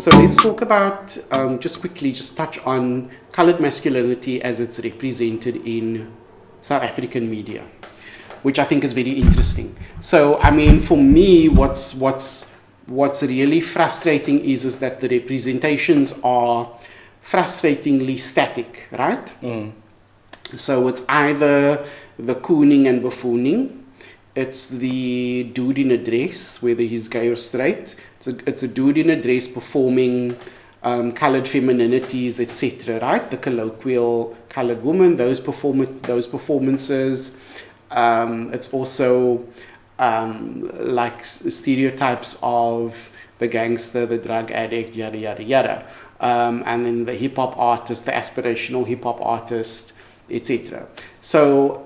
So let's talk about, just quickly, just touch on colored masculinity as it's represented in South African media, which I think is very interesting. So, I mean, for me, what's really frustrating is that the representations are frustratingly static, right? So it's either the cooning and buffooning, it's the dude in a dress, whether he's gay or straight. It's a dude in a dress performing colored femininities, etc. Right? The colloquial colored woman, those performances. It's also like stereotypes of the gangster, the drug addict, yada yada yada, and then the hip hop artist, the aspirational hip hop artist, etc. So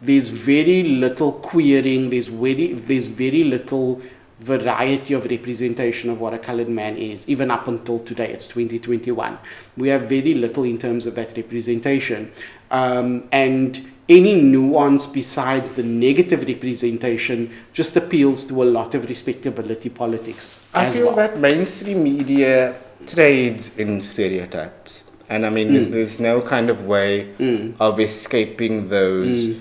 there's very little queering. There's very little variety of representation of what a colored man is, even up until today. It's 2021. We have very little in terms of that representation, and any nuance besides the negative representation just appeals to a lot of respectability politics. I feel that mainstream media trades in stereotypes. And I mean, there's no kind of way of escaping those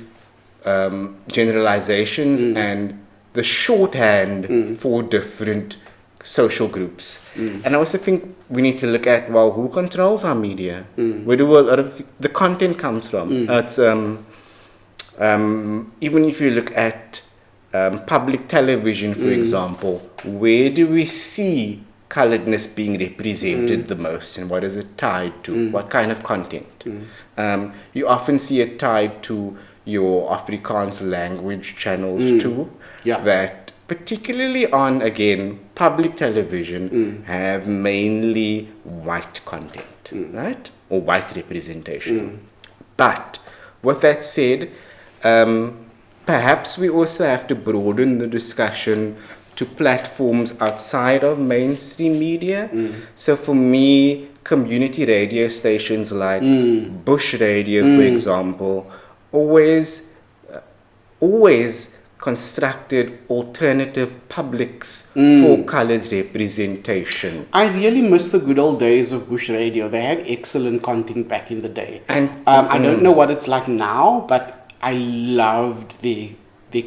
generalizations and the shorthand for different social groups. And I also think we need to look at, well, who controls our media? Where do a lot of the content comes from? It's even if you look at public television, for example, where do we see coloredness being represented the most, and what is it tied to? What kind of content? You often see it tied to your Afrikaans language channels too, that particularly on, again, public television have mainly white content, right? Or white representation. But with that said, perhaps we also have to broaden the discussion to platforms outside of mainstream media. So for me, community radio stations like Bush Radio, for example, always constructed alternative publics for colored representation. I really miss the good old days of Bush Radio. They had excellent content back in the day. And I don't know what it's like now, but I loved the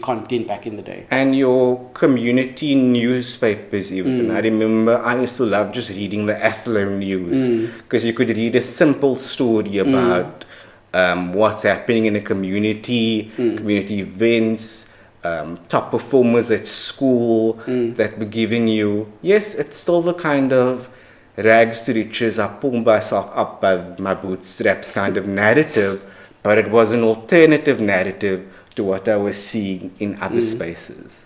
content back in the day. And your community newspapers even. I remember I used to love just reading the Athlone News, because you could read a simple story about what's happening in a community, community events, top performers at school that were giving you, yes, it's still the kind of rags to riches, I pull myself up by my bootstraps kind of narrative, but it was an alternative narrative to what I was seeing in other spaces.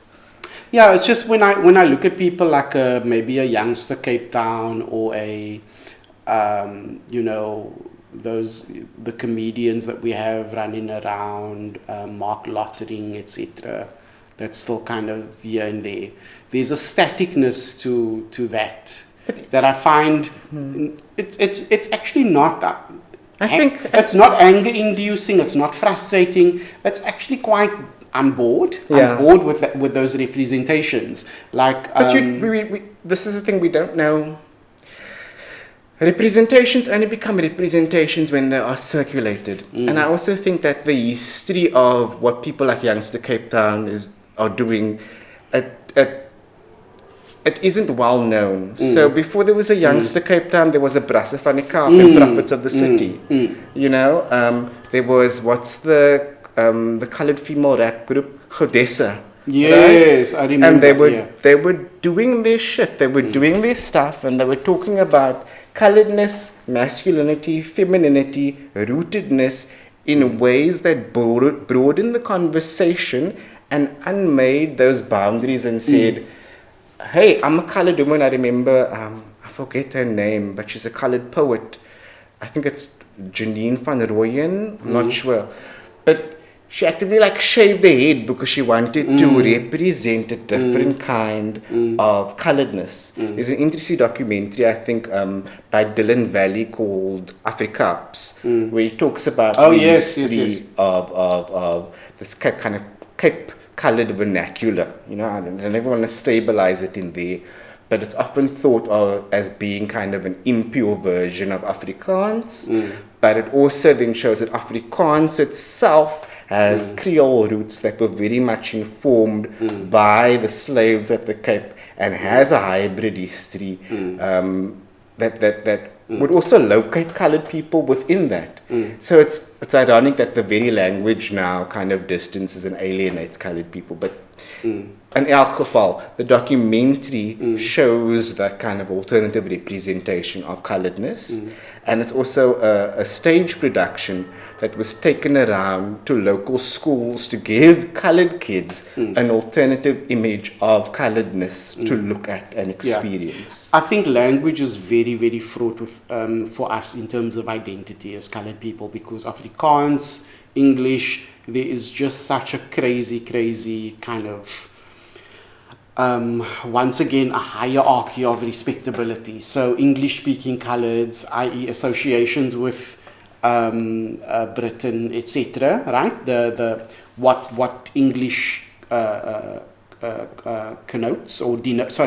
Yeah, it's just when I look at people like maybe a Youngster Cape Town or a the comedians that we have running around, Mark Lottering, etc. That's still kind of here and there. There's a staticness to that I find it's actually not that. I think it's not anger inducing, it's not frustrating, it's actually quite, I'm bored. I'm bored with those representations. Like, but this is the thing, we don't know. Representations only become representations when they are circulated. And I also think that the history of what people like Youngster Cape Town are doing, it isn't well known. So before there was a Youngster Cape Town, there was a Brasse van die Kaap and Prophets of the City. You know, there was, what's the colored female rap group, Godessa. Yes, right? I remember. And they were doing their shit, they were doing their stuff, and they were talking about coloredness, masculinity, femininity, rootedness in ways that broadened the conversation and unmade those boundaries and said, hey, I'm a colored woman. I remember, I forget her name, but she's a colored poet. I think it's Janine van Rooyen, I'm not sure. But she actively shaved her head because she wanted to represent a different kind of coloredness. There's an interesting documentary, I think, by Dylan Valley called Afrikaans, where he talks about the history of this kind of Cape colored vernacular. You know, I never want to stabilize it in there. but it's often thought of as being kind of an impure version of Afrikaans. But it also then shows that Afrikaans itself has Creole roots that were very much informed by the slaves at the Cape, and has a hybrid history that would also locate colored people within that. So it's ironic that the very language now kind of distances and alienates colored people. But in elk geval, the documentary shows that kind of alternative representation of coloredness. And it's also a stage production that was taken around to local schools to give colored kids an alternative image of coloredness to look at and experience. I think language is very, very fraught with, for us in terms of identity as colored people, because Afrikaans, English, there is just such a crazy kind of, once again, a hierarchy of respectability. So English-speaking coloreds, i.e. associations with Britain, etc., right? The what English connotes or denotes.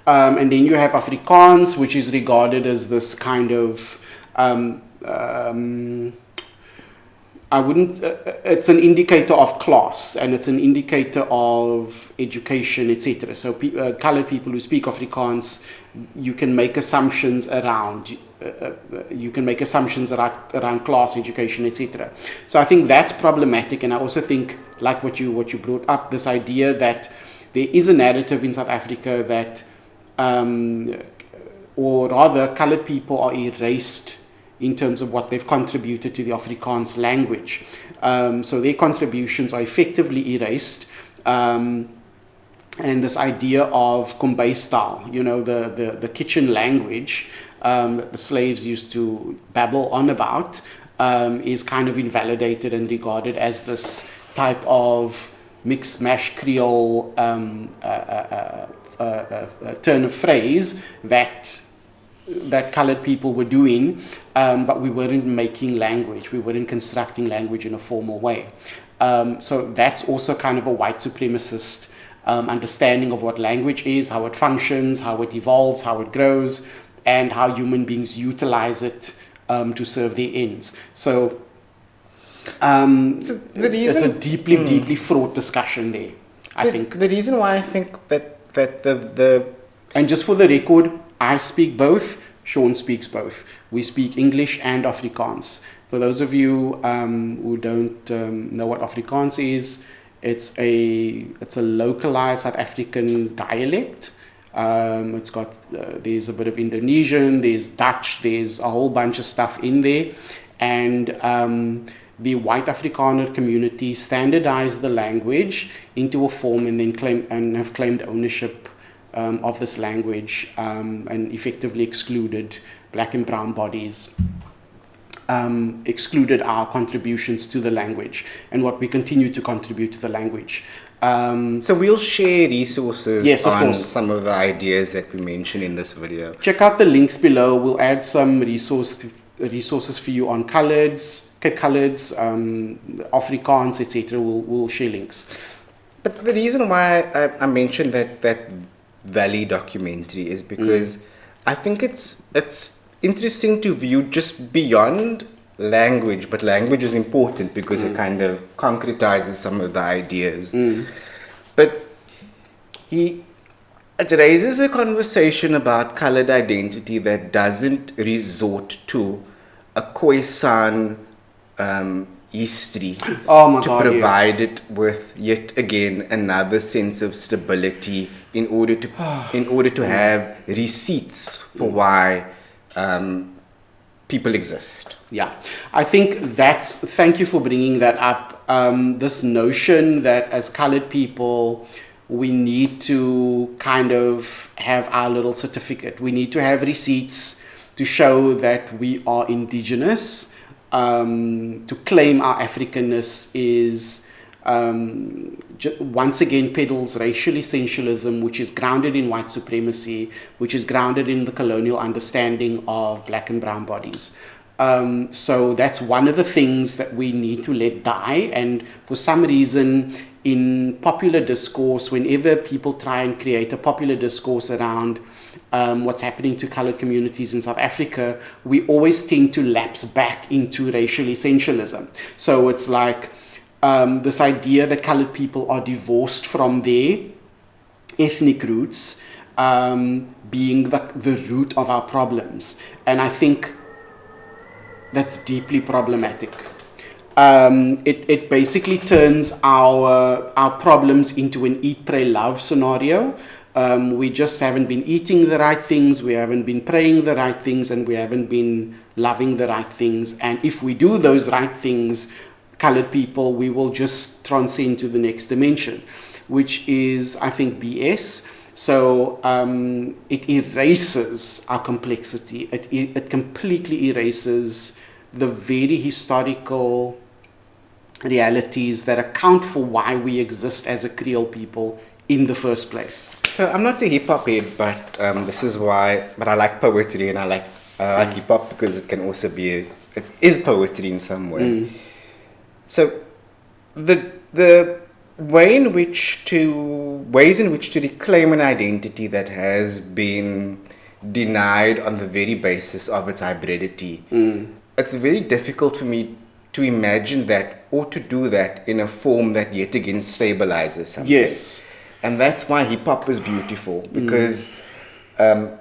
And then you have Afrikaans, which is regarded as this kind of I wouldn't. It's an indicator of class, and it's an indicator of education, etc. So, colored people who speak Afrikaans, you can make assumptions around. You can make assumptions around class, education, etc. So, I think that's problematic, and I also think, like what you brought up, this idea that there is a narrative in South Africa that, or rather, colored people are erased in terms of what they've contributed to the Afrikaans language. So their contributions are effectively erased. And this idea of kombuisstaal, the kitchen language that the slaves used to babble on about, is kind of invalidated and regarded as this type of mixed mash Creole turn of phrase that colored people were doing, but we weren't making language. We weren't constructing language in a formal way. So that's also kind of a white supremacist understanding of what language is, how it functions, how it evolves, how it grows, and how human beings utilize it to serve their ends. So, it's a deeply fraught discussion there, I think. The reason why I think that the And just for the record, I speak both, Sean speaks both. We speak English and Afrikaans. For those of you who don't know what Afrikaans is, it's a localized South African dialect. It's got, there's a bit of Indonesian, there's Dutch, there's a whole bunch of stuff in there. And the white Afrikaner community standardized the language into a form and then have claimed ownership of this language, and effectively excluded black and brown bodies, excluded our contributions to the language and what we continue to contribute to the language. So we'll share resources Yes, of on course. some of the ideas that we mentioned in this video. Check out the links below. We'll add some resources for you on coloreds, Afrikaans, etc. We'll share links. But the reason why I mentioned that Valley documentary is because I think it's interesting to view just beyond language, but language is important because it kind of concretizes some of the ideas. But it raises a conversation about colored identity that doesn't resort to a Khoisan history to provide it with yet again another sense of stability in order to have receipts for why people exist. Yeah, I think thank you for bringing that up. This notion that as colored people, we need to kind of have our little certificate. We need to have receipts to show that we are indigenous. To claim our Africanness is once again peddles racial essentialism, which is grounded in white supremacy, which is grounded in the colonial understanding of black and brown bodies. So that's one of the things that we need to let die. And for some reason, in popular discourse, whenever people try and create a popular discourse around what's happening to colored communities in South Africa, we always tend to lapse back into racial essentialism. So it's like this idea that colored people are divorced from their ethnic roots being the root of our problems. And I think that's deeply problematic. It basically turns our problems into an eat, pray, love scenario. We just haven't been eating the right things, we haven't been praying the right things, and we haven't been loving the right things. And if we do those right things, colored people, we will just transcend to the next dimension, which is, I think, BS. So it erases our complexity. It completely erases the very historical realities that account for why we exist as a Creole people in the first place. So I'm not a hip hop head, but this is why. But I like poetry, and I like hip hop because it can also be it is poetry in some way. So the ways in which to reclaim an identity that has been denied on the very basis of its hybridity. It's very difficult for me to imagine that or to do that in a form that yet again stabilizes something. Yes. And that's why hip hop is beautiful, because and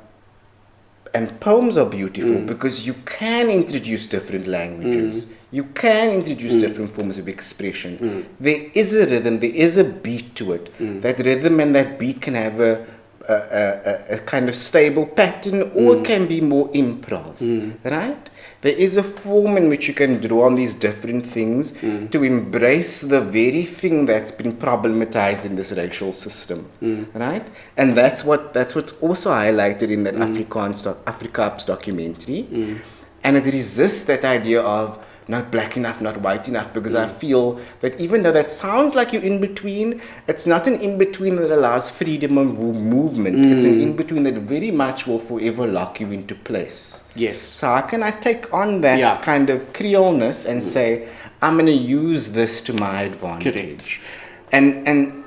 poems are beautiful because you can introduce different languages. You can introduce different forms of expression. There is a rhythm, there is a beat to it. That rhythm and that beat can have a kind of stable pattern, or it can be more improv, right? There is a form in which you can draw on these different things to embrace the very thing that's been problematized in this racial system, right? And that's what's also highlighted in that Afrikaans documentary, and it resists that idea of not black enough, not white enough, because I feel that even though that sounds like you're in between, it's not an in between that allows freedom of movement. It's an in between that very much will forever lock you into place. Yes. So how can I take on that kind of Creoleness and say, I'm going to use this to my advantage? Correct. And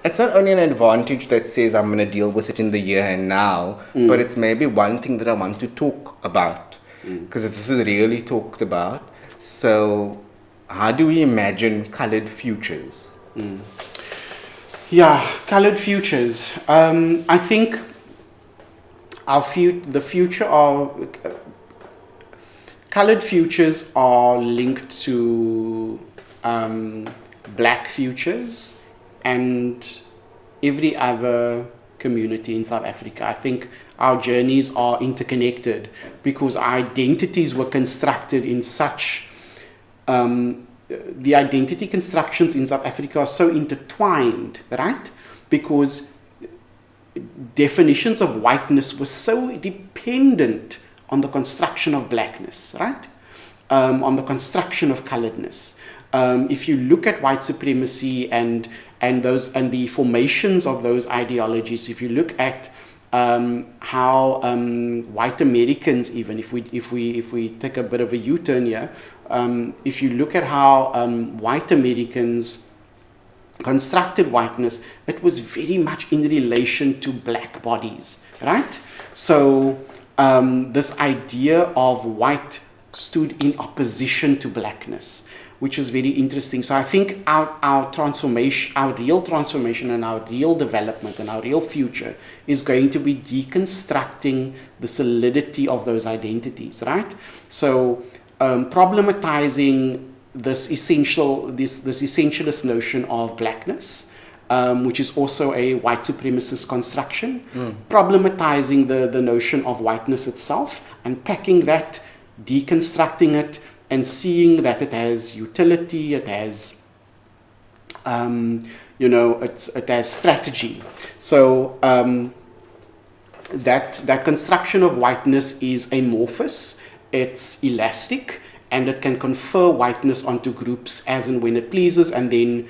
it's not only an advantage that says I'm going to deal with it in the here and now, but it's maybe one thing that I want to talk about, because this is really talked about. So how do we imagine colored futures? Yeah, colored futures. I think the future of colored futures are linked to black futures and every other community in South Africa. I think our journeys are interconnected because our identities were constructed in such the identity constructions in South Africa are so intertwined, right? Because definitions of whiteness were so dependent on the construction of blackness, right? On the construction of coloredness. If you look at white supremacy and the formations of those ideologies, if you look at how white Americans, even if we take a bit of a U-turn here, if you look at how white Americans constructed whiteness, it was very much in relation to black bodies, right? So this idea of white stood in opposition to blackness, which was very interesting. So I think our transformation, our real transformation and our real development and our real future is going to be deconstructing the solidity of those identities, right? So problematizing this essentialist notion of blackness, which is also a white supremacist construction, problematizing the notion of whiteness itself, unpacking that, deconstructing it, and seeing that it has utility, it has, it has strategy. So that construction of whiteness is amorphous, it's elastic, and it can confer whiteness onto groups as and when it pleases, and then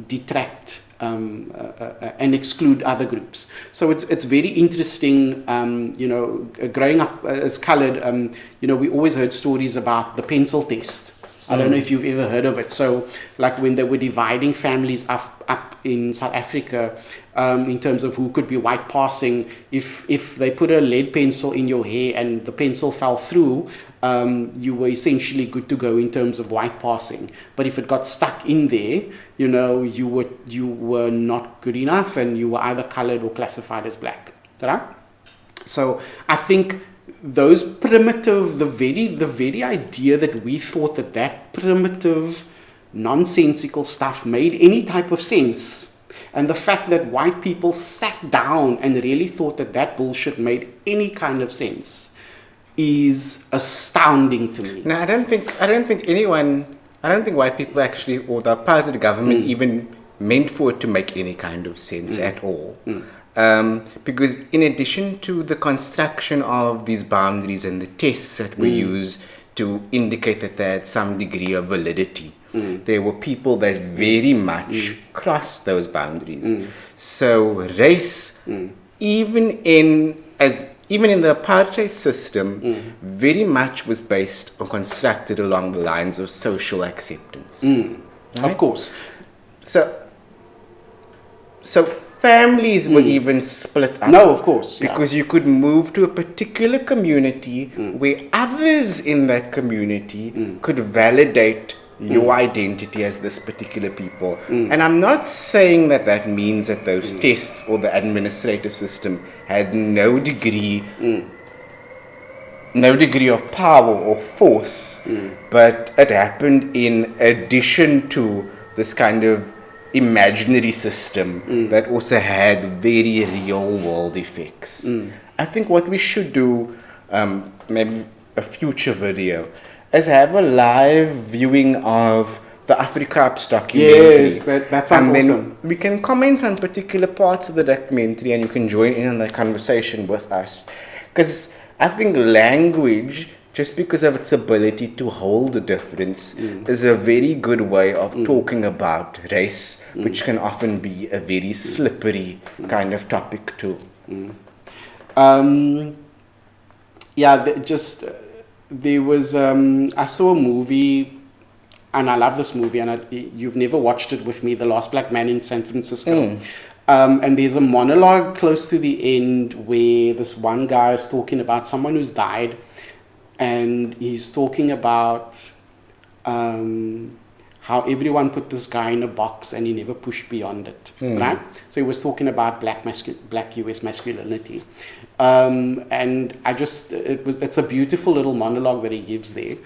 detract and exclude other groups. So it's very interesting. Growing up as coloured, we always heard stories about the pencil test. I don't know if you've ever heard of it. So, like when they were dividing families up in South Africa, in terms of who could be white passing, if they put a lead pencil in your hair and the pencil fell through, you were essentially good to go in terms of white passing. But if it got stuck in there, you were not good enough, and you were either coloured or classified as black. Right? So I think those primitive, the very idea that we thought that primitive, nonsensical stuff made any type of sense, and the fact that white people sat down and really thought that bullshit made any kind of sense, is astounding to me. No, I don't think white people actually, or the part of the government even meant for it to make any kind of sense at all. Because in addition to the construction of these boundaries and the tests that were used to indicate that they had some degree of validity, there were people that very much crossed those boundaries. So race, even in the apartheid system, very much was based or constructed along the lines of social acceptance. Right? Of course. So families were even split up. No, of course. Because you could move to a particular community where others in that community could validate your identity as this particular people. And I'm not saying that means that those tests or the administrative system had no degree of power or force, but it happened in addition to this kind of imaginary system that also had very real world effects. I think what we should do, maybe a future video, is have a live viewing of the AfriCups documentary. Yes, that sounds awesome. We can comment on particular parts of the documentary, and you can join in on the conversation with us. Because I think language, just because of its ability to hold a difference, is a very good way of talking about race, which can often be a very slippery kind of topic too. There was, I saw a movie, and I love this movie, and you've never watched it with me, The Last Black Man in San Francisco. And there's a monologue close to the end where this one guy is talking about someone who's died, and he's talking about how everyone put this guy in a box and he never pushed beyond it, right? So he was talking about black US masculinity, and it's a beautiful little monologue that he gives there,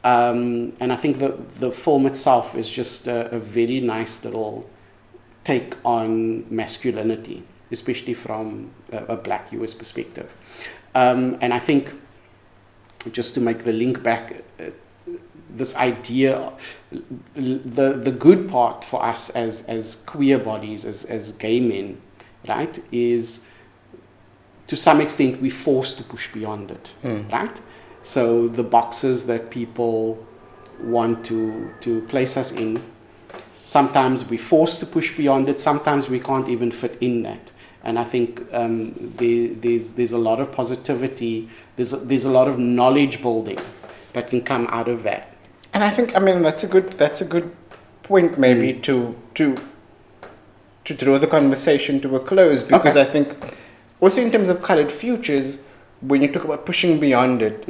and I think the film itself is just a very nice little take on masculinity, especially from a black US perspective, and I think, just to make the link back, this idea, the good part for us as queer bodies, as gay men, right, is to some extent we're forced to push beyond it, right? So the boxes that people want to place us in, sometimes we're forced to push beyond it, sometimes we can't even fit in that. And I think there's a lot of positivity, there's a lot of knowledge building that can come out of that. And I think, that's a good point maybe to draw the conversation to a close, because I think also in terms of colored futures, when you talk about pushing beyond it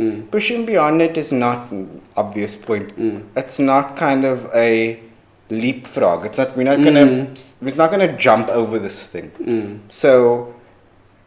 is not an obvious point. It's not kind of a leapfrog. It's not, we're not gonna jump over this thing. So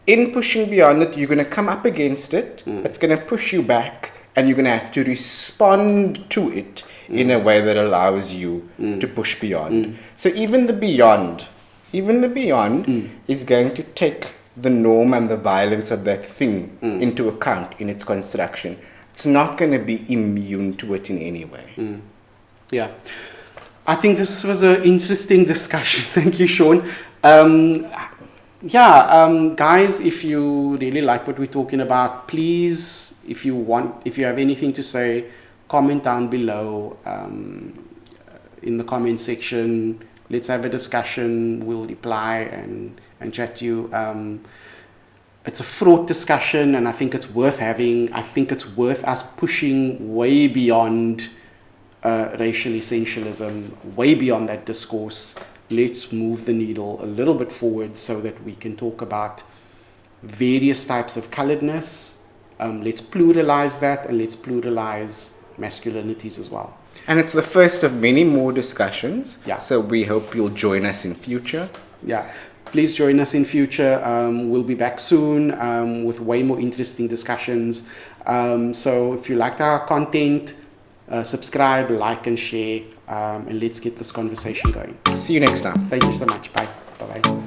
in pushing beyond it, you're gonna come up against it, it's gonna push you back, and you're gonna have to respond to it in a way that allows you to push beyond. So even the beyond is going to take the norm and the violence of that thing into account in its construction. It's not going to be immune to it in any way. Yeah. I think this was an interesting discussion. Thank you, Sean. Guys, if you really like what we're talking about, please, if you have anything to say, comment down below in the comment section. Let's have a discussion. We'll reply and chat to you. It's a fraught discussion, and I think it's worth having. I think it's worth us pushing way beyond racial essentialism, way beyond that discourse. Let's move the needle a little bit forward so that we can talk about various types of coloredness. Let's pluralize that, and let's pluralize masculinities as well. And it's the first of many more discussions. Yeah. So we hope you'll join us in future. Yeah. Please join us in future. We'll be back soon with way more interesting discussions. So if you liked our content, subscribe, like, and share, and let's get this conversation going. See you next time. Thank you so much. Bye. Bye-bye.